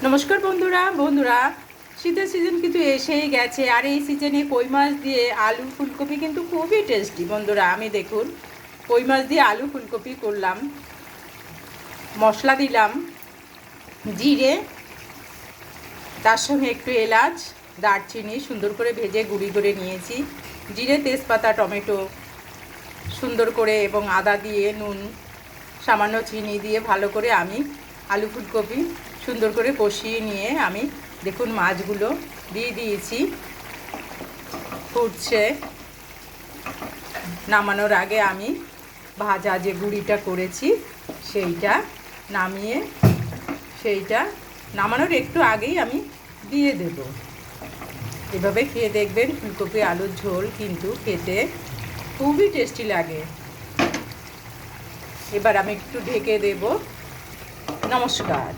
নমস্কার বন্ধুরা বন্ধুরা শীতের সিজন কিন্তু এসেই গেছে। আর এই সিজনে কই মাছ দিয়ে আলু ফুলকপি কিন্তু খুবই টেস্টি। বন্ধুরা আমি দেখুন কই মাছ দিয়ে আলু ফুলকপি করলাম। মশলা দিলাম জিরে, তার সঙ্গে একটু এলাচ, দারচিনি সুন্দর করে ভেজে গুঁড়ি করে নিয়েছি। জিরে, তেজপাতা, টমেটো সুন্দর করে এবং আদা দিয়ে নুন সামান্য চিনি দিয়ে ভালো করে আমি আলু ফুলকপি সুন্দর করে কষিয়ে নিয়ে আমি দেখুন মাছগুলো দিয়ে দিয়েছি। ফুটছে। নামানোর আগে আমি ভাজা যে গুঁড়িটা করেছি সেইটা নামানোর একটু আগেই আমি দিয়ে দেব। এভাবে খেয়ে দেখবেন ফুলকপি আলুর ঝোল কিন্তু খেতে খুবই টেস্টি লাগে। এবার আমি একটু ঢেকে দেব। নমস্কার।